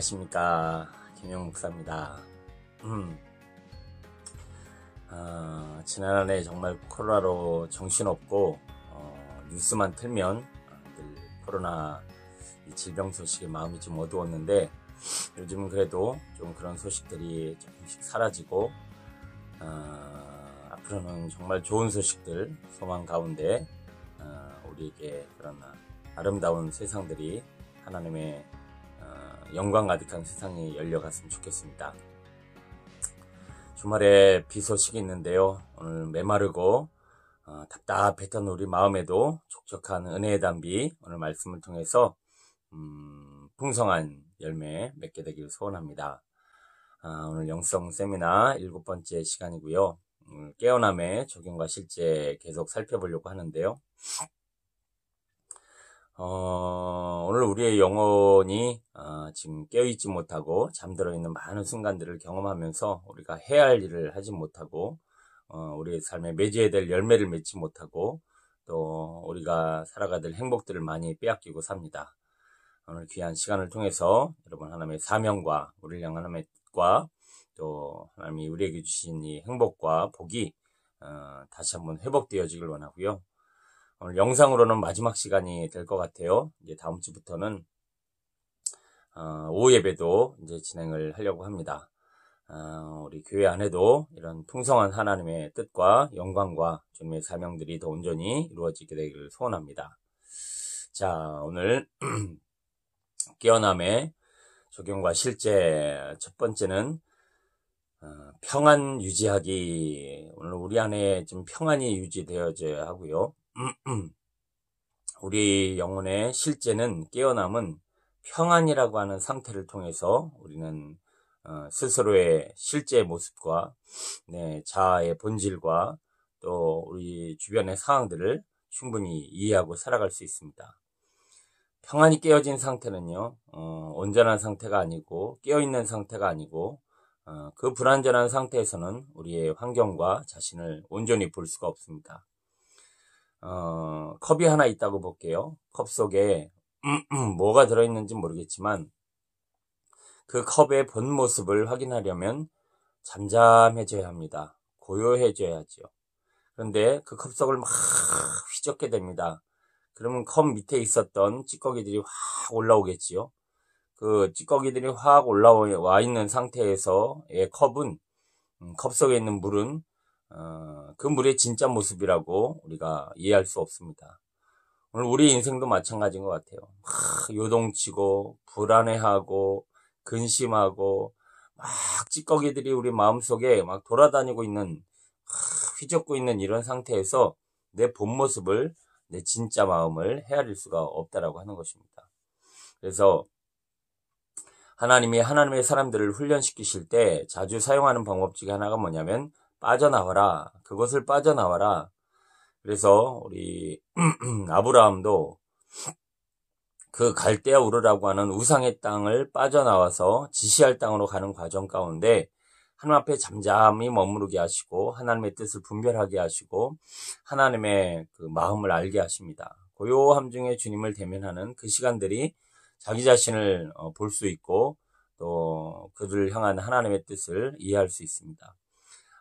안녕하십니까, 김영 목사입니다. 지난 한 해 정말 코로나로 정신없고 뉴스만 틀면 늘 코로나 이 질병 소식에 마음이 좀 어두웠는데, 요즘은 그래도 좀 그런 소식들이 조금씩 사라지고 앞으로는 정말 좋은 소식들 소망 가운데 우리에게 그런 아름다운 세상들이, 하나님의 영광 가득한 세상이 열려갔으면 좋겠습니다. 주말에 비 소식이 있는데요. 오늘 메마르고 답답했던 우리 마음에도 촉촉한 은혜의 단비, 오늘 말씀을 통해서 풍성한 열매 맺게 되길 소원합니다. 오늘 영성 세미나 7번째 시간이고요. 깨어남의 적용과 실제 계속 살펴보려고 하는데요. 오늘 우리의 영혼이 지금 깨어있지 못하고 잠들어 있는 많은 순간들을 경험하면서 우리가 해야 할 일을 하지 못하고 우리의 삶에 맺어야 될 열매를 맺지 못하고 또 우리가 살아가야 될 행복들을 많이 빼앗기고 삽니다. 오늘 귀한 시간을 통해서 여러분 하나님의 사명과 우리를 향한 하나님의 뜻과 또 하나님이 우리에게 주신 이 행복과 복이 다시 한번 회복되어지길 원하고요. 오늘 영상으로는 마지막 시간이 될 것 같아요. 이제 다음 주부터는 오후 예배도 이제 진행을 하려고 합니다. 우리 교회 안에도 이런 풍성한 하나님의 뜻과 영광과 주님의 사명들이 더 온전히 이루어지게 되기를 소원합니다. 자, 오늘 깨어남의 적용과 실제 첫 번째는 평안 유지하기. 오늘 우리 안에 좀 평안이 유지되어져야 하고요. 우리 영혼의 실제는, 깨어남은 평안이라고 하는 상태를 통해서 우리는 스스로의 실제 모습과 자아의 본질과 또 우리 주변의 상황들을 충분히 이해하고 살아갈 수 있습니다. 평안이 깨어진 상태는요, 온전한 상태가 아니고 깨어있는 상태가 아니고 그 불완전한 상태에서는 우리의 환경과 자신을 온전히 볼 수가 없습니다. 컵이 하나 있다고 볼게요. 컵 속에 뭐가 들어있는지 모르겠지만 그 컵의 본 모습을 확인하려면 잠잠해져야 합니다. 고요해져야죠. 그런데 그 컵 속을 막 휘젓게 됩니다. 그러면 컵 밑에 있었던 찌꺼기들이 확 올라오겠지요. 그 찌꺼기들이 확 올라와 있는 상태에서의 컵은, 컵 속에 있는 물은 그 물의 진짜 모습이라고 우리가 이해할 수 없습니다. 오늘 우리 인생도 마찬가지인 것 같아요. 요동치고 불안해하고 근심하고 막 찌꺼기들이 우리 마음속에 막 돌아다니고 있는, 휘젓고 있는 이런 상태에서 내 본 모습을, 내 진짜 마음을 헤아릴 수가 없다라고 하는 것입니다. 그래서 하나님이 하나님의 사람들을 훈련시키실 때 자주 사용하는 방법 중에 하나가 뭐냐면 빠져나와라. 그것을 빠져나와라. 그래서 우리 아브라함도 그 갈대아 우르라고 하는 우상의 땅을 빠져나와서 지시할 땅으로 가는 과정 가운데 하나님 앞에 잠잠히 머무르게 하시고 하나님의 뜻을 분별하게 하시고 하나님의 그 마음을 알게 하십니다. 고요함 중에 주님을 대면하는 그 시간들이 자기 자신을 볼 수 있고 또 그들을 향한 하나님의 뜻을 이해할 수 있습니다.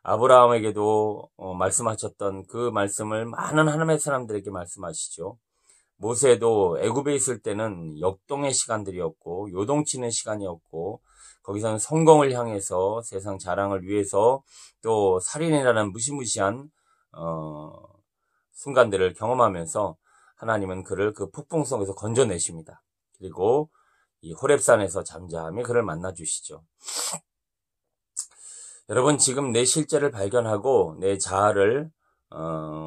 아브라함에게도 말씀하셨던 그 말씀을 많은 하나님의 사람들에게 말씀하시죠. 모세도 애굽에 있을 때는 역동의 시간들이었고 요동치는 시간이었고 거기서는 성공을 향해서 세상 자랑을 위해서 또 살인이라는 무시무시한 순간들을 경험하면서 하나님은 그를 그 폭풍 속에서 건져내십니다. 그리고 이 호렙산에서 잠잠히 그를 만나 주시죠. 여러분, 지금 내 실제를 발견하고 내 자아를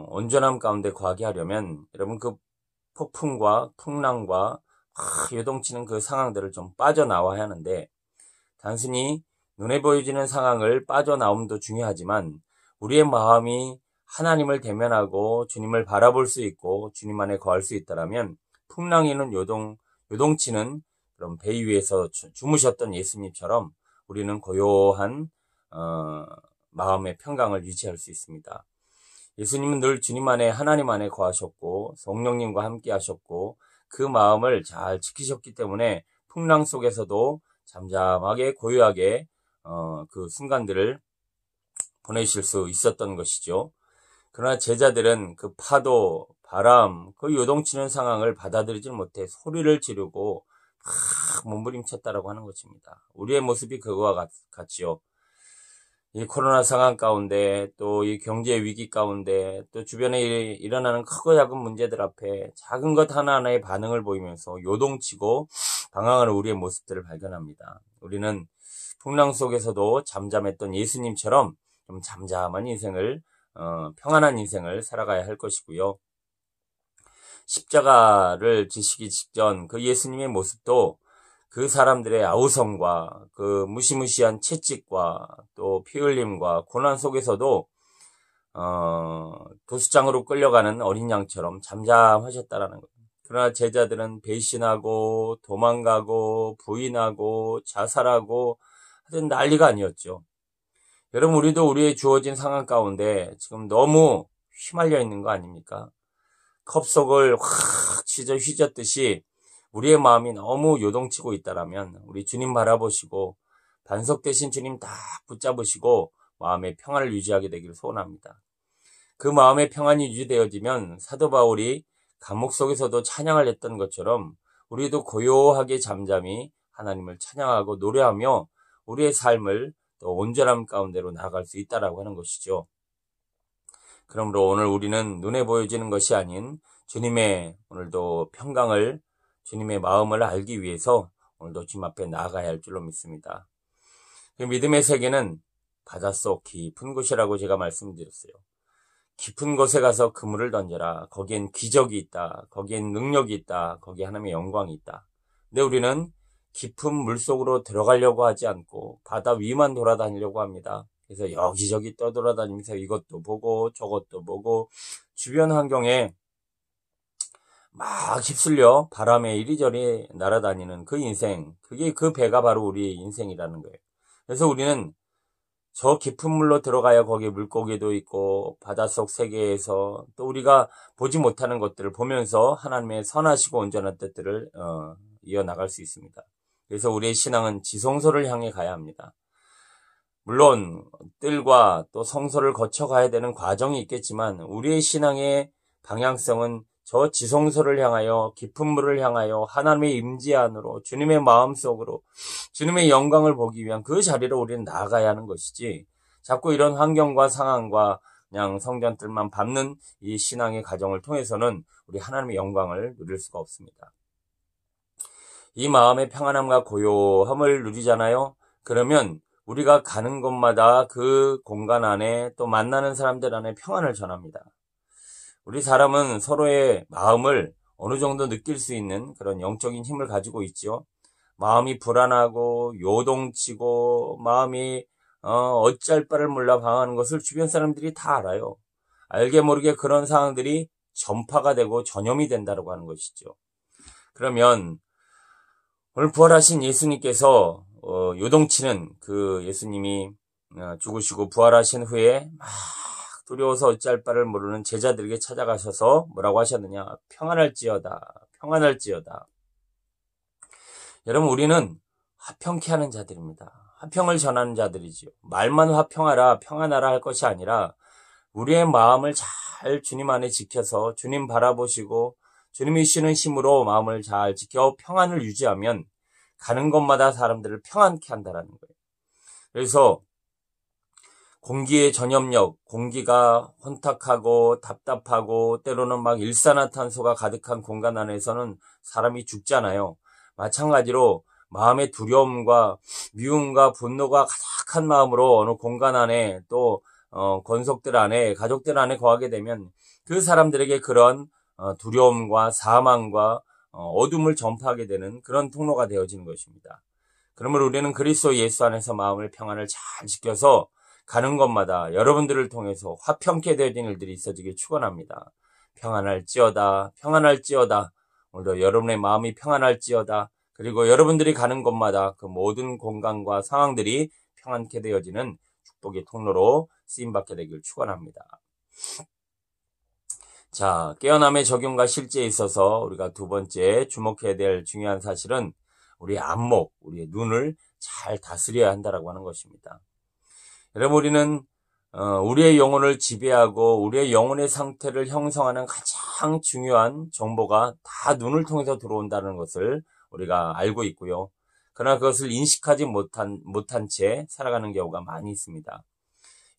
온전함 가운데 거하게 하려면 여러분 그 폭풍과 풍랑과 요동치는 그 상황들을 좀 빠져나와야 하는데, 단순히 눈에 보여지는 상황을 빠져나옴도 중요하지만 우리의 마음이 하나님을 대면하고 주님을 바라볼 수 있고 주님 안에 거할 수 있다라면 풍랑이는 요동치는 그런 배 위에서 주무셨던 예수님처럼 우리는 고요한 마음의 평강을 유지할 수 있습니다. 예수님은 늘 주님 안에, 하나님 안에 거하셨고 성령님과 함께 하셨고 그 마음을 잘 지키셨기 때문에 풍랑 속에서도 잠잠하게 고요하게 그 순간들을 보내실 수 있었던 것이죠. 그러나 제자들은 그 파도, 바람, 그 요동치는 상황을 받아들이지 못해 소리를 지르고 막 몸부림쳤다라고 하는 것입니다. 우리의 모습이 그거와 같지요. 이 코로나 상황 가운데, 또 이 경제 위기 가운데, 또 주변에 일어나는 크고 작은 문제들 앞에 작은 것 하나하나의 반응을 보이면서 요동치고 방황하는 우리의 모습들을 발견합니다. 우리는 풍랑 속에서도 잠잠했던 예수님처럼 좀 잠잠한 인생을, 평안한 인생을 살아가야 할 것이고요. 십자가를 지시기 직전 그 예수님의 모습도 그 사람들의 아우성과 그 무시무시한 채찍과 또 피 흘림과 고난 속에서도 도수장으로 끌려가는 어린 양처럼 잠잠하셨다라는 거예요. 그러나 제자들은 배신하고 도망가고 부인하고 자살하고 하여튼 난리가 아니었죠. 여러분, 우리도 우리의 주어진 상황 가운데 지금 너무 휘말려 있는 거 아닙니까? 컵 속을 확 휘젓듯이 우리의 마음이 너무 요동치고 있다라면 우리 주님 바라보시고 반석되신 주님 딱 붙잡으시고 마음의 평안을 유지하게 되기를 소원합니다. 그 마음의 평안이 유지되어지면 사도 바울이 감옥 속에서도 찬양을 했던 것처럼 우리도 고요하게 잠잠히 하나님을 찬양하고 노래하며 우리의 삶을 또 온전함 가운데로 나아갈 수 있다라고 하는 것이죠. 그러므로 오늘 우리는 눈에 보여지는 것이 아닌 주님의 오늘도 평강을, 주님의 마음을 알기 위해서 오늘도 주님 앞에 나아가야 할 줄로 믿습니다. 믿음의 세계는 바닷속 깊은 곳이라고 제가 말씀드렸어요. 깊은 곳에 가서 그물을 던져라. 거기엔 기적이 있다. 거기엔 능력이 있다. 거기에 하나님의 영광이 있다. 근데 우리는 깊은 물속으로 들어가려고 하지 않고 바다 위만 돌아다니려고 합니다. 그래서 여기저기 떠돌아다니면서 이것도 보고 저것도 보고 주변 환경에 막 휩쓸려 바람에 이리저리 날아다니는 그 인생, 그게 그 배가 바로 우리의 인생이라는 거예요. 그래서 우리는 저 깊은 물로 들어가야 거기에 물고기도 있고 바닷속 세계에서 또 우리가 보지 못하는 것들을 보면서 하나님의 선하시고 온전한 뜻들을 이어나갈 수 있습니다. 그래서 우리의 신앙은 지성소를 향해 가야 합니다. 물론 뜰과 또 성소를 거쳐가야 되는 과정이 있겠지만 우리의 신앙의 방향성은 저 지성소를 향하여 깊은 물을 향하여 하나님의 임재 안으로 주님의 마음속으로 주님의 영광을 보기 위한 그 자리로 우리는 나아가야 하는 것이지 자꾸 이런 환경과 상황과 그냥 성전들만 밟는 이 신앙의 과정을 통해서는 우리 하나님의 영광을 누릴 수가 없습니다. 이 마음의 평안함과 고요함을 누리잖아요. 그러면 우리가 가는 곳마다 그 공간 안에 또 만나는 사람들 안에 평안을 전합니다. 우리 사람은 서로의 마음을 어느 정도 느낄 수 있는 그런 영적인 힘을 가지고 있죠. 마음이 불안하고 요동치고 마음이 어찌할 바를 몰라 방황하는 것을 주변 사람들이 다 알아요. 알게 모르게 그런 상황들이 전파가 되고 전염이 된다고 하는 것이죠. 그러면 오늘 부활하신 예수님께서 요동치는 그 예수님이 죽으시고 부활하신 후에 막 두려워서 어찌할 바를 모르는 제자들에게 찾아가셔서 뭐라고 하셨느냐? 평안할지어다. 평안할지어다. 여러분, 우리는 화평케 하는 자들입니다. 화평을 전하는 자들이지요. 말만 화평하라, 평안하라 할 것이 아니라 우리의 마음을 잘 주님 안에 지켜서 주님 바라보시고 주님이 주시는 힘으로 마음을 잘 지켜 평안을 유지하면 가는 곳마다 사람들을 평안케 한다라는 거예요. 그래서 공기의 전염력, 공기가 혼탁하고 답답하고 때로는 막 일산화탄소가 가득한 공간 안에서는 사람이 죽잖아요. 마찬가지로 마음의 두려움과 미움과 분노가 가득한 마음으로 어느 공간 안에 또 권속들 안에 가족들 안에 거하게 되면 그 사람들에게 그런 두려움과 사망과 어둠을 전파하게 되는 그런 통로가 되어지는 것입니다. 그러므로 우리는 그리스도 예수 안에서 마음을 평안을 잘 지켜서 가는 곳마다 여러분들을 통해서 화평케 되어진 일들이 있어지길 축원합니다. 평안할지어다, 평안할지어다. 오늘도 여러분의 마음이 평안할지어다. 그리고 여러분들이 가는 곳마다 그 모든 공간과 상황들이 평안케 되어지는 축복의 통로로 쓰임받게 되길 축원합니다. 자, 깨어남의 적용과 실제에 있어서 우리가 두 번째 주목해야 될 중요한 사실은 우리의 안목, 우리의 눈을 잘 다스려야 한다라고 하는 것입니다. 여러분, 우리는 우리의 영혼을 지배하고 우리의 영혼의 상태를 형성하는 가장 중요한 정보가 다 눈을 통해서 들어온다는 것을 우리가 알고 있고요. 그러나 그것을 인식하지 못한 채 살아가는 경우가 많이 있습니다.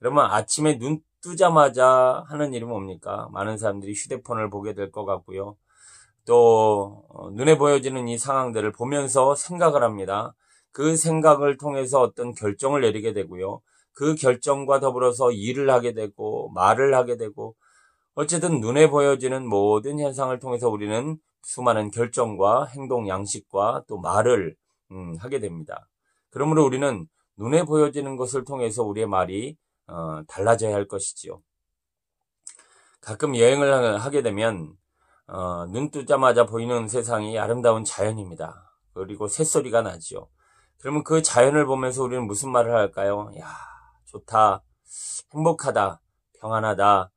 여러분, 아침에 눈 뜨자마자 하는 일이 뭡니까? 많은 사람들이 휴대폰을 보게 될 것 같고요. 또 눈에 보여지는 이 상황들을 보면서 생각을 합니다. 그 생각을 통해서 어떤 결정을 내리게 되고요. 그 결정과 더불어서 일을 하게 되고 말을 하게 되고, 어쨌든 눈에 보여지는 모든 현상을 통해서 우리는 수많은 결정과 행동 양식과 또 말을 하게 됩니다. 그러므로 우리는 눈에 보여지는 것을 통해서 우리의 말이 달라져야 할 것이지요. 가끔 여행을 하게 되면 눈 뜨자마자 보이는 세상이 아름다운 자연입니다. 그리고 새소리가 나죠. 그러면 그 자연을 보면서 우리는 무슨 말을 할까요? 야, 좋다, 행복하다, 평안하다.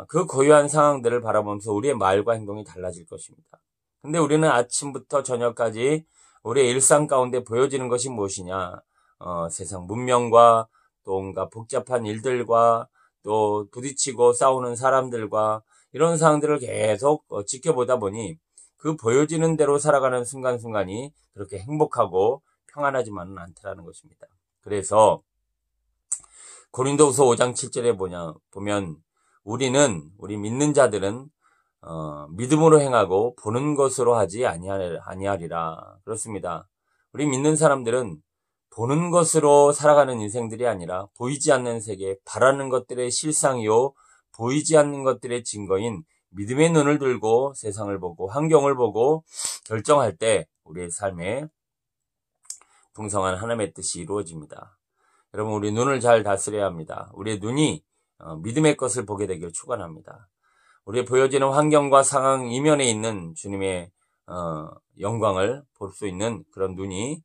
그 고유한 상황들을 바라보면서 우리의 말과 행동이 달라질 것입니다. 근데 우리는 아침부터 저녁까지 우리의 일상 가운데 보여지는 것이 무엇이냐? 세상 문명과 또 온갖 복잡한 일들과 또 부딪히고 싸우는 사람들과 이런 상황들을 계속 지켜보다 보니 그 보여지는 대로 살아가는 순간순간이 그렇게 행복하고 평안하지만은 않더라는 것입니다. 그래서 고린도후서 5장 7절에 보면 우리 믿는 자들은 믿음으로 행하고 보는 것으로 하지 아니하리라. 그렇습니다. 우리 믿는 사람들은 보는 것으로 살아가는 인생들이 아니라 보이지 않는 세계, 바라는 것들의 실상이요, 보이지 않는 것들의 증거인 믿음의 눈을 들고 세상을 보고 환경을 보고 결정할 때 우리의 삶에 풍성한 하나님의 뜻이 이루어집니다. 여러분, 우리 눈을 잘 다스려야 합니다. 우리의 눈이 믿음의 것을 보게 되기를 축원합니다. 우리의 보여지는 환경과 상황 이면에 있는 주님의 영광을 볼 수 있는 그런 눈이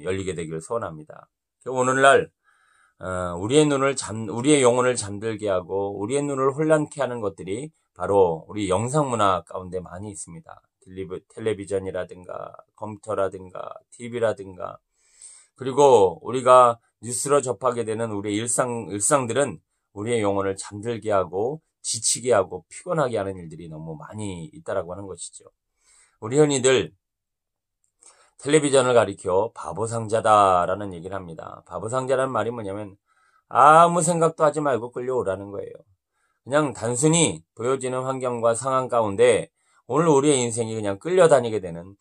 열리게 되기를 소원합니다. 오늘날 우리의 영혼을 잠들게 하고 우리의 눈을 혼란케 하는 것들이 바로 우리 영상문화 가운데 많이 있습니다. 텔레비전이라든가 컴퓨터라든가 TV라든가, 그리고 우리가 뉴스로 접하게 되는 우리의 일상들은 우리의 영혼을 잠들게 하고 지치게 하고 피곤하게 하는 일들이 너무 많이 있다라고 하는 것이죠. 우리 흔히들 텔레비전을 가리켜 바보상자다라는 얘기를 합니다. 바보상자라는 말이 뭐냐면 아무 생각도 하지 말고 끌려오라는 거예요. 그냥 단순히 보여지는 환경과 상황 가운데 오늘 우리의 인생이 그냥 끌려다니게 되는,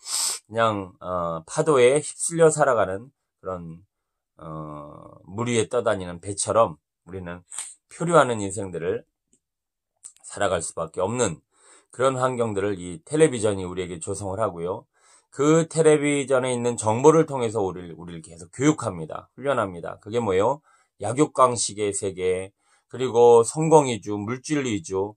그냥 파도에 휩쓸려 살아가는 그런 물 위에 떠다니는 배처럼 우리는 표류하는 인생들을 살아갈 수밖에 없는 그런 환경들을 이 텔레비전이 우리에게 조성을 하고요. 그 텔레비전에 있는 정보를 통해서 우리를 계속 교육합니다. 훈련합니다. 그게 뭐예요? 약육강식의 세계, 그리고 성공 위주, 물질 위주,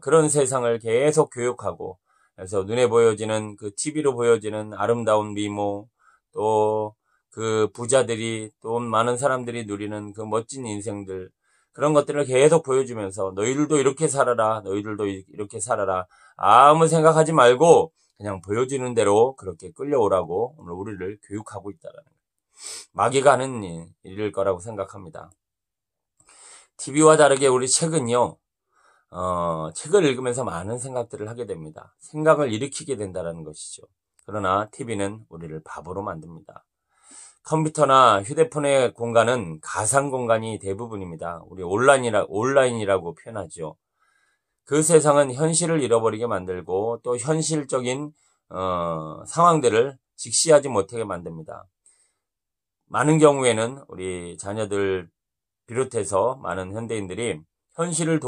그런 세상을 계속 교육하고, 그래서 눈에 보여지는 그 TV로 보여지는 아름다운 미모, 또 그 부자들이, 또 많은 사람들이 누리는 그 멋진 인생들, 그런 것들을 계속 보여주면서 너희들도 이렇게 살아라, 너희들도 이렇게 살아라, 아무 생각하지 말고 그냥 보여주는 대로 그렇게 끌려오라고 오늘 우리를 교육하고 있다는 거예요. 마귀가 하는 일일 거라고 생각합니다. TV와 다르게 우리 책은요, 책을 읽으면서 많은 생각들을 하게 됩니다. 생각을 일으키게 된다는 것이죠. 그러나 TV는 우리를 바보로 만듭니다. 컴퓨터나 휴대폰의 공간은 가상 공간이 대부분입니다. 우리 온라인이라고 표현하죠. 그 세상은 현실을 잃어버리게 만들고 또 현실적인 상황들을 직시하지 못하게 만듭니다. 많은 경우에는 우리 자녀들 비롯해서 많은 현대인들이 현실을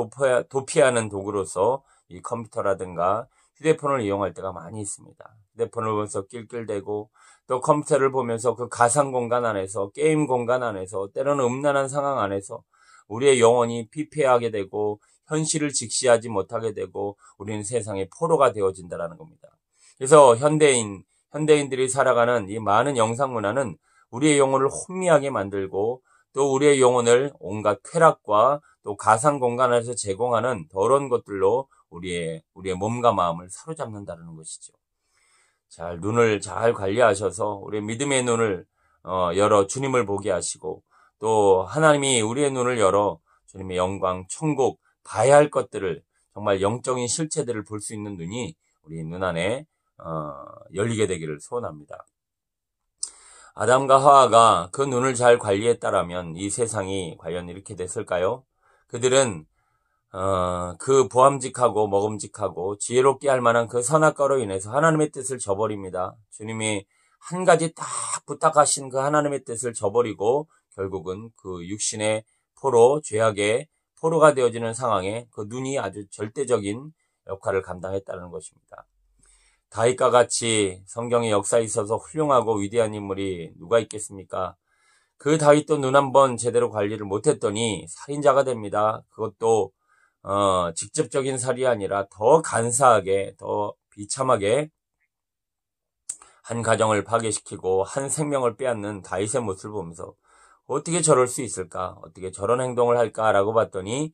도피하는 도구로서 이 컴퓨터라든가 휴대폰을 이용할 때가 많이 있습니다. 휴대폰을 보면서 낄낄대고 또 컴퓨터를 보면서 그 가상 공간 안에서, 게임 공간 안에서, 때로는 음란한 상황 안에서 우리의 영혼이 피폐하게 되고 현실을 직시하지 못하게 되고 우리는 세상의 포로가 되어진다는 겁니다. 그래서 현대인들이 살아가는 이 많은 영상 문화는 우리의 영혼을 혼미하게 만들고 또 우리의 영혼을 온갖 쾌락과 또 가상 공간에서 제공하는 더러운 것들로 우리의 몸과 마음을 사로잡는다는 것이죠. 눈을 잘 관리하셔서 우리의 믿음의 눈을 열어 주님을 보게 하시고, 또 하나님이 우리의 눈을 열어 주님의 영광, 천국, 봐야 할 것들을, 정말 영적인 실체들을 볼 수 있는 눈이 우리 눈 안에 열리게 되기를 소원합니다. 아담과 하와가 그 눈을 잘 관리했다라면 이 세상이 과연 이렇게 됐을까요? 그들은 그 보암직하고 먹음직하고 지혜롭게 할 만한 그 선악과로 인해서 하나님의 뜻을 저버립니다. 주님이 한 가지 딱 부탁하신 그 하나님의 뜻을 저버리고 결국은 그 육신의 포로, 죄악의 포로가 되어지는 상황에 그 눈이 아주 절대적인 역할을 감당했다는 것입니다. 다윗과 같이 성경의 역사에 있어서 훌륭하고 위대한 인물이 누가 있겠습니까? 그 다윗도 눈 한번 제대로 관리를 못했더니 살인자가 됩니다. 그것도 직접적인 살이 아니라 더 간사하게, 더 비참하게 한 가정을 파괴시키고 한 생명을 빼앗는 다윗의 모습을 보면서 어떻게 저럴 수 있을까? 어떻게 저런 행동을 할까라고 봤더니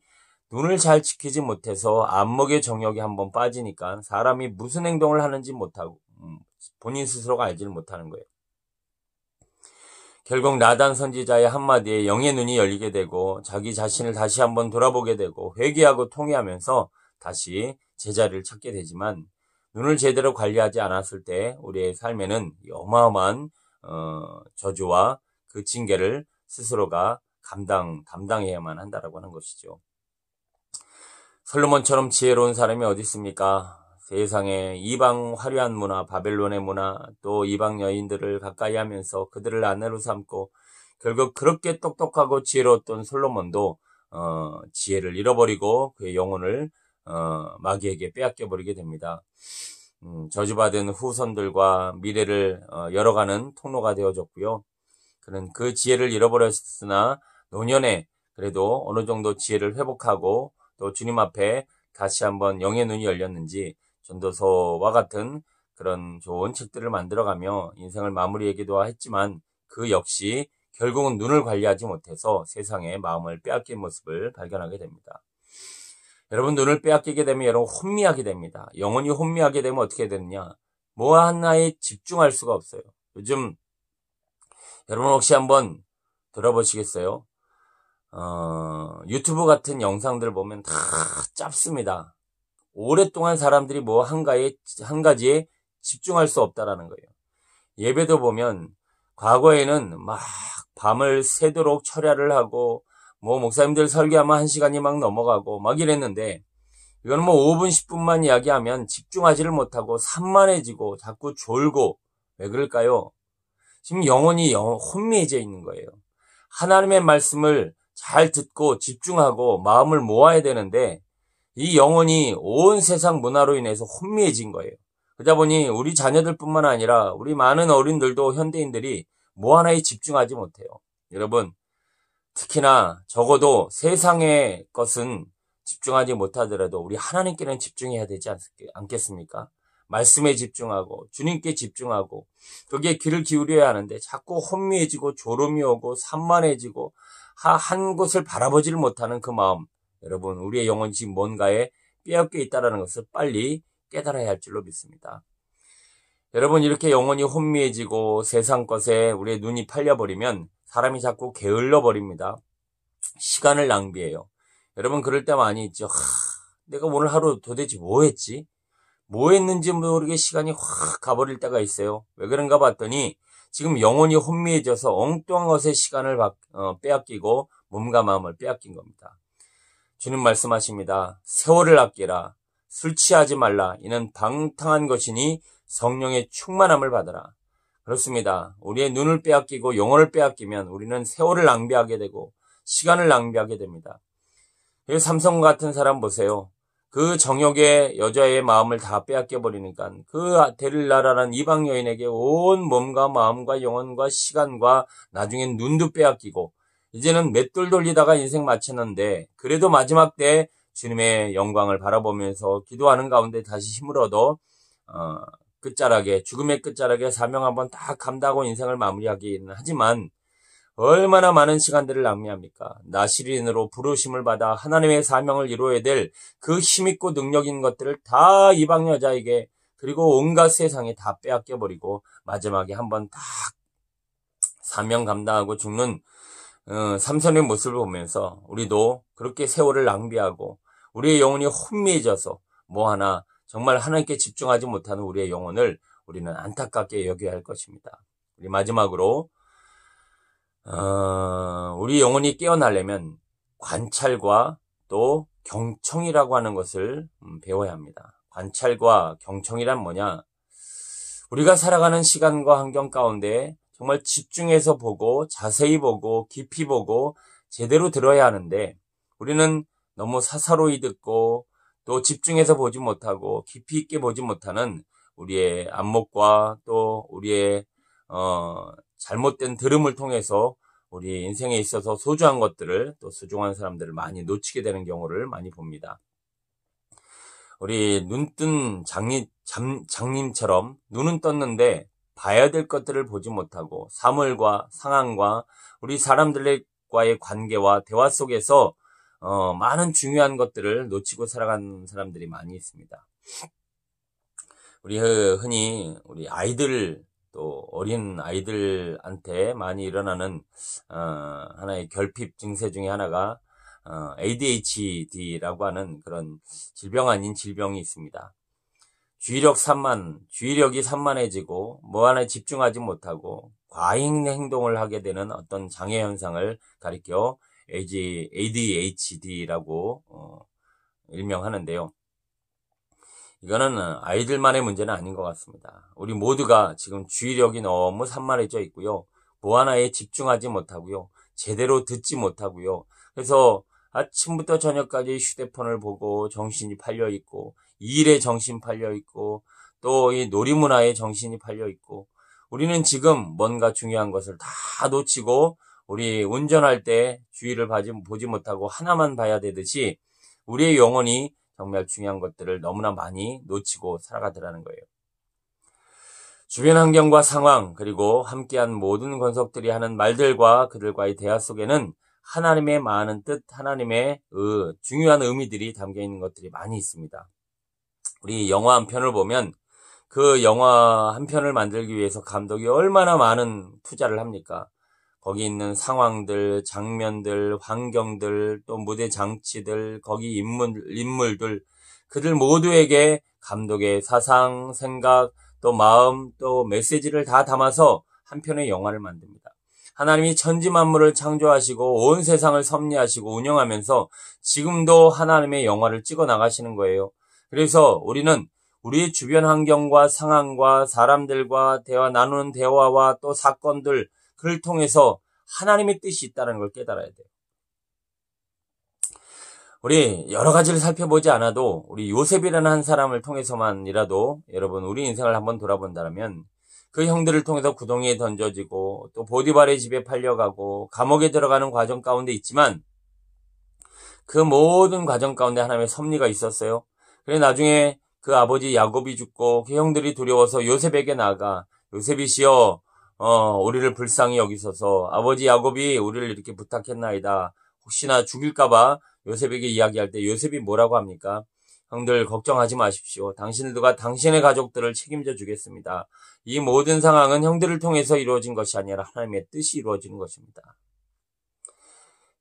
눈을 잘 지키지 못해서 안목의 정욕에 한번 빠지니까 사람이 무슨 행동을 하는지 못하고 본인 스스로가 알지를 못하는 거예요. 결국 나단 선지자의 한마디에 영의 눈이 열리게 되고 자기 자신을 다시 한번 돌아보게 되고 회개하고 통회하면서 다시 제자리를 찾게 되지만, 눈을 제대로 관리하지 않았을 때 우리의 삶에는 어마어마한 저주와 그 징계를 스스로가 담당해야만 한다라고 하는 것이죠. 솔로몬처럼 지혜로운 사람이 어디 있습니까? 세상에 이방 화려한 문화, 바벨론의 문화, 또 이방 여인들을 가까이 하면서 그들을 아내로 삼고 결국 그렇게 똑똑하고 지혜로웠던 솔로몬도 지혜를 잃어버리고 그의 영혼을 마귀에게 빼앗겨버리게 됩니다. 저주받은 후손들과 미래를 열어가는 통로가 되어졌고요. 그는 그 지혜를 잃어버렸으나 노년에 그래도 어느 정도 지혜를 회복하고 또 주님 앞에 다시 한번 영의 눈이 열렸는지 전도서와 같은 그런 좋은 책들을 만들어가며 인생을 마무리하기도 했지만, 그 역시 결국은 눈을 관리하지 못해서 세상에 마음을 빼앗긴 모습을 발견하게 됩니다. 여러분, 눈을 빼앗기게 되면 여러분 혼미하게 됩니다. 영혼이 혼미하게 되면 어떻게 되느냐? 뭐 하나에 집중할 수가 없어요. 요즘 여러분 혹시 한번 들어보시겠어요? 유튜브 같은 영상들 보면 다 짧습니다. 오랫동안 사람들이 뭐 한 가지에 집중할 수 없다라는 거예요. 예배도 보면 과거에는 막 밤을 새도록 철야를 하고 뭐 목사님들 설교하면 1시간이 막 넘어가고 막 이랬는데, 이거는 뭐 5분 10분만 이야기하면 집중하지를 못하고 산만해지고 자꾸 졸고. 왜 그럴까요? 지금 영혼이 혼미해져 있는 거예요. 하나님의 말씀을 잘 듣고 집중하고 마음을 모아야 되는데 이 영혼이 온 세상 문화로 인해서 혼미해진 거예요. 그러다 보니 우리 자녀들뿐만 아니라 우리 많은 어른들도, 현대인들이 뭐 하나에 집중하지 못해요. 여러분, 특히나 적어도 세상의 것은 집중하지 못하더라도 우리 하나님께는 집중해야 되지 않겠습니까? 말씀에 집중하고 주님께 집중하고 거기에 귀를 기울여야 하는데 자꾸 혼미해지고 졸음이 오고 산만해지고 한 곳을 바라보지를 못하는 그 마음, 여러분, 우리의 영혼이 지금 뭔가에 빼앗겨 있다는 것을 빨리 깨달아야 할 줄로 믿습니다. 여러분, 이렇게 영혼이 혼미해지고 세상 것에 우리의 눈이 팔려버리면 사람이 자꾸 게을러 버립니다. 시간을 낭비해요. 여러분, 그럴 때 많이 있죠. 내가 오늘 하루 도대체 뭐 했지? 뭐 했는지 모르게 시간이 확 가버릴 때가 있어요. 왜 그런가 봤더니 지금 영혼이 혼미해져서 엉뚱한 것에 시간을 빼앗기고 몸과 마음을 빼앗긴 겁니다. 주님 말씀하십니다. 세월을 아끼라. 술 취하지 말라. 이는 방탕한 것이니 성령의 충만함을 받으라. 그렇습니다. 우리의 눈을 빼앗기고 영혼을 빼앗기면 우리는 세월을 낭비하게 되고 시간을 낭비하게 됩니다. 삼성 같은 사람 보세요. 그 정욕의 여자의 마음을 다 빼앗겨 버리니까 그 데릴라라는 이방 여인에게 온 몸과 마음과 영혼과 시간과 나중엔 눈도 빼앗기고 이제는 맷돌 돌리다가 인생 마쳤는데, 그래도 마지막 때 주님의 영광을 바라보면서 기도하는 가운데 다시 힘을 얻어 죽음의 끝자락에 사명 한번 딱 감당하고 인생을 마무리하기는 하지만 얼마나 많은 시간들을 낭비합니까? 나시린으로 부르심을 받아 하나님의 사명을 이루어야 될 그 힘있고 능력 있는 것들을 다 이방 여자에게 그리고 온갖 세상에 다 빼앗겨버리고 마지막에 한번 딱 사명 감당하고 죽는 삼손의 모습을 보면서 우리도 그렇게 세월을 낭비하고 우리의 영혼이 혼미해져서 뭐 하나 정말 하나님께 집중하지 못하는 우리의 영혼을 우리는 안타깝게 여겨야 할 것입니다. 우리 마지막으로 우리 영혼이 깨어나려면 관찰과 또 경청이라고 하는 것을 배워야 합니다. 관찰과 경청이란 뭐냐? 우리가 살아가는 시간과 환경 가운데 정말 집중해서 보고 자세히 보고 깊이 보고 제대로 들어야 하는데 우리는 너무 사사로이 듣고 또 집중해서 보지 못하고 깊이 있게 보지 못하는 우리의 안목과 또 우리의 잘못된 들음을 통해서 우리 인생에 있어서 소중한 것들을 또 소중한 사람들을 많이 놓치게 되는 경우를 많이 봅니다. 우리 눈뜬 장님처럼 눈은 떴는데 봐야 될 것들을 보지 못하고 사물과 상황과 우리 사람들과의 관계와 대화 속에서 많은 중요한 것들을 놓치고 살아가는 사람들이 많이 있습니다. 우리 흔히 우리 아이들 또 어린 아이들한테 많이 일어나는 하나의 결핍 증세 중에 하나가 ADHD라고 하는 그런 질병 아닌 질병이 있습니다. 주의력이 산만해지고 뭐 하나에 집중하지 못하고 과잉 행동을 하게 되는 어떤 장애 현상을 가리켜 ADHD라고 일명하는데요. 이거는 아이들만의 문제는 아닌 것 같습니다. 우리 모두가 지금 주의력이 너무 산만해져 있고요. 뭐 하나에 집중하지 못하고요. 제대로 듣지 못하고요. 그래서 아침부터 저녁까지 휴대폰을 보고 정신이 팔려 있고 일에 정신 팔려 있고 또 이 놀이문화에 정신이 팔려 있고 우리는 지금 뭔가 중요한 것을 다 놓치고 우리 운전할 때 주의를 보지 못하고 하나만 봐야 되듯이 우리의 영혼이 정말 중요한 것들을 너무나 많이 놓치고 살아가더라는 거예요. 주변 환경과 상황 그리고 함께한 모든 권속들이 하는 말들과 그들과의 대화 속에는 하나님의 많은 뜻, 하나님의 중요한 의미들이 담겨 있는 것들이 많이 있습니다. 우리 영화 한 편을 보면 그 영화 한 편을 만들기 위해서 감독이 얼마나 많은 투자를 합니까? 거기 있는 상황들, 장면들, 환경들, 또 무대 장치들, 거기 인물들, 그들 모두에게 감독의 사상, 생각, 또 마음, 또 메시지를 다 담아서 한 편의 영화를 만듭니다. 하나님이 천지 만물을 창조하시고 온 세상을 섭리하시고 운영하면서 지금도 하나님의 영화를 찍어 나가시는 거예요. 그래서 우리는 우리의 주변 환경과 상황과 사람들과 나누는 대화와 또 사건들 그를 통해서 하나님의 뜻이 있다는 걸 깨달아야 돼요. 우리 여러 가지를 살펴보지 않아도 우리 요셉이라는 한 사람을 통해서만이라도 여러분 우리 인생을 한번 돌아본다면 그 형들을 통해서 구덩이에 던져지고 또 보디발의 집에 팔려가고 감옥에 들어가는 과정 가운데 있지만 그 모든 과정 가운데 하나님의 섭리가 있었어요. 그래 나중에 그 아버지 야곱이 죽고 그 형들이 두려워서 요셉에게 나아가 요셉이시여 우리를 불쌍히 여기소서 아버지 야곱이 우리를 이렇게 부탁했나이다. 혹시나 죽일까봐 요셉에게 이야기할 때 요셉이 뭐라고 합니까? 형들 걱정하지 마십시오. 당신들과 당신의 가족들을 책임져 주겠습니다. 이 모든 상황은 형들을 통해서 이루어진 것이 아니라 하나님의 뜻이 이루어지는 것입니다.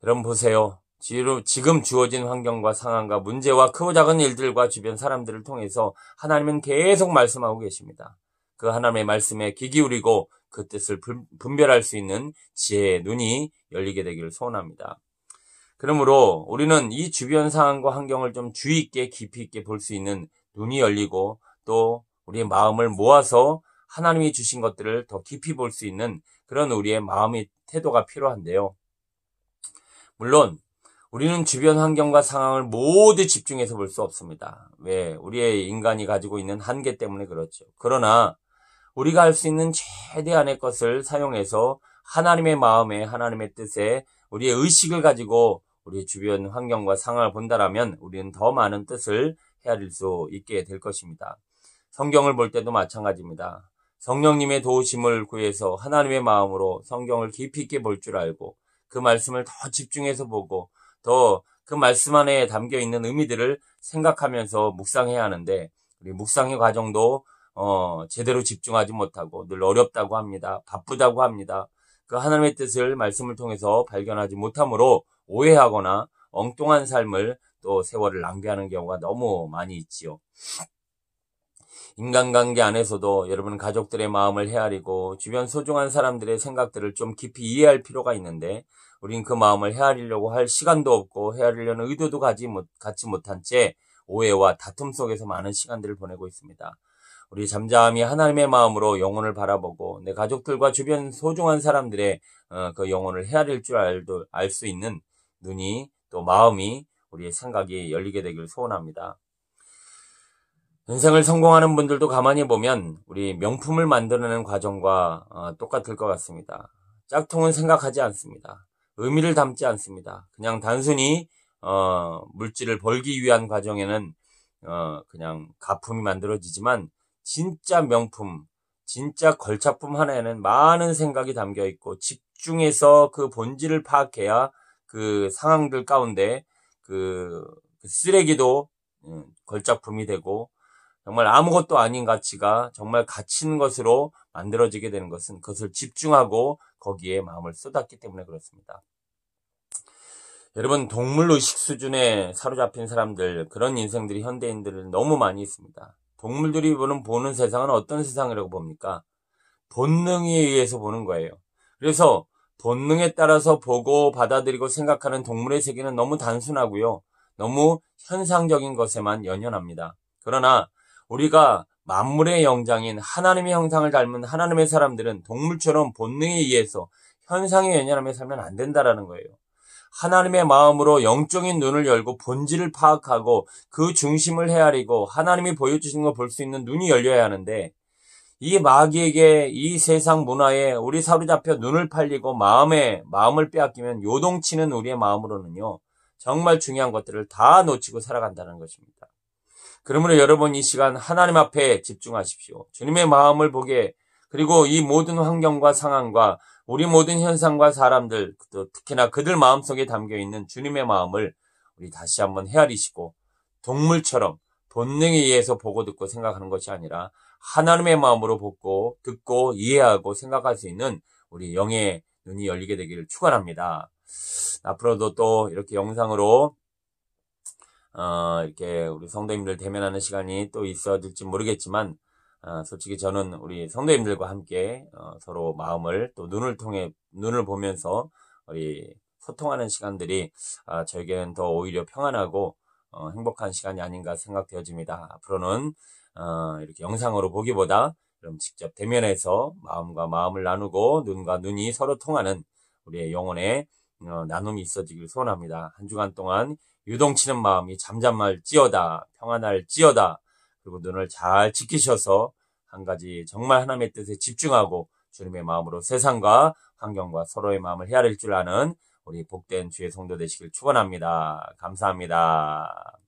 여러분 보세요. 지금 주어진 환경과 상황과 문제와 크고 작은 일들과 주변 사람들을 통해서 하나님은 계속 말씀하고 계십니다. 그 하나님의 말씀에 귀 기울이고 그 뜻을 분별할 수 있는 지혜의 눈이 열리게 되기를 소원합니다. 그러므로 우리는 이 주변 상황과 환경을 좀 주의 있게 깊이 있게 볼 수 있는 눈이 열리고 또 우리의 마음을 모아서 하나님이 주신 것들을 더 깊이 볼 수 있는 그런 우리의 마음의 태도가 필요한데요. 물론 우리는 주변 환경과 상황을 모두 집중해서 볼 수 없습니다. 왜? 우리의 인간이 가지고 있는 한계 때문에 그렇죠. 그러나 우리가 할 수 있는 최대한의 것을 사용해서 하나님의 마음에 하나님의 뜻에 우리의 의식을 가지고 우리 주변 환경과 상황을 본다라면 우리는 더 많은 뜻을 헤아릴 수 있게 될 것입니다. 성경을 볼 때도 마찬가지입니다. 성령님의 도우심을 구해서 하나님의 마음으로 성경을 깊이 있게 볼 줄 알고 그 말씀을 더 집중해서 보고 더 그 말씀 안에 담겨 있는 의미들을 생각하면서 묵상해야 하는데 우리 묵상의 과정도 제대로 집중하지 못하고 늘 어렵다고 합니다. 바쁘다고 합니다. 그 하나님의 뜻을 말씀을 통해서 발견하지 못하므로 오해하거나 엉뚱한 삶을 또 세월을 낭비하는 경우가 너무 많이 있지요. 인간관계 안에서도 여러분 가족들의 마음을 헤아리고 주변 소중한 사람들의 생각들을 좀 깊이 이해할 필요가 있는데 우린 그 마음을 헤아리려고 할 시간도 없고 헤아리려는 의도도 갖지 못한 채 오해와 다툼 속에서 많은 시간들을 보내고 있습니다. 우리 잠잠히 하나님의 마음으로 영혼을 바라보고 내 가족들과 주변 소중한 사람들의 그 영혼을 헤아릴 줄 알 수 있는 눈이 또 마음이 우리의 생각이 열리게 되길 소원합니다. 인생을 성공하는 분들도 가만히 보면 우리 명품을 만들어내는 과정과 똑같을 것 같습니다. 짝퉁은 생각하지 않습니다. 의미를 담지 않습니다. 그냥 단순히 물질을 벌기 위한 과정에는 그냥 가품이 만들어지지만 진짜 명품, 진짜 걸작품 하나에는 많은 생각이 담겨 있고 집중해서 그 본질을 파악해야 그 상황들 가운데 그 쓰레기도 걸작품이 되고 정말 아무것도 아닌 가치가 정말 가치 있는 것으로 만들어지게 되는 것은 그것을 집중하고 거기에 마음을 쏟았기 때문에 그렇습니다. 여러분 동물의식 수준에 사로잡힌 사람들 그런 인생들이 현대인들은 너무 많이 있습니다. 동물들이 보는 세상은 어떤 세상이라고 봅니까? 본능에 의해서 보는 거예요. 그래서 본능에 따라서 보고 받아들이고 생각하는 동물의 세계는 너무 단순하고요. 너무 현상적인 것에만 연연합니다. 그러나 우리가 만물의 영장인 하나님의 형상을 닮은 하나님의 사람들은 동물처럼 본능에 의해서 현상에 연연하며 살면 안 된다라는 거예요. 하나님의 마음으로 영적인 눈을 열고 본질을 파악하고 그 중심을 헤아리고 하나님이 보여주시는 걸 볼 수 있는 눈이 열려야 하는데 이 마귀에게 이 세상 문화에 우리 사로잡혀 눈을 팔리고 마음을 빼앗기면 요동치는 우리의 마음으로는요. 정말 중요한 것들을 다 놓치고 살아간다는 것입니다. 그러므로 여러분 이 시간 하나님 앞에 집중하십시오. 주님의 마음을 보게 그리고 이 모든 환경과 상황과 우리 모든 현상과 사람들 또 특히나 그들 마음속에 담겨있는 주님의 마음을 우리 다시 한번 헤아리시고 동물처럼 본능에 의해서 보고 듣고 생각하는 것이 아니라 하나님의 마음으로 보고 듣고 이해하고 생각할 수 있는 우리 영의 눈이 열리게 되기를 축원합니다. 앞으로도 또 이렇게 영상으로 이렇게 우리 성도님들 대면하는 시간이 또 있어질지 모르겠지만 솔직히 저는 우리 성도님들과 함께 서로 마음을 또 눈을 보면서 우리 소통하는 시간들이 저에게는 더 오히려 평안하고 행복한 시간이 아닌가 생각되어집니다. 앞으로는 이렇게 영상으로 보기보다 그럼 직접 대면해서 마음과 마음을 나누고 눈과 눈이 서로 통하는 우리의 영혼의 나눔이 있어지길 소원합니다. 한 주간 동안 유동치는 마음이 잠잠할지어다 평안할지어다 그리고 눈을 잘 지키셔서 한 가지 정말 하나님의 뜻에 집중하고 주님의 마음으로 세상과 환경과 서로의 마음을 헤아릴 줄 아는 우리 복된 주의 성도 되시길 축원합니다. 감사합니다.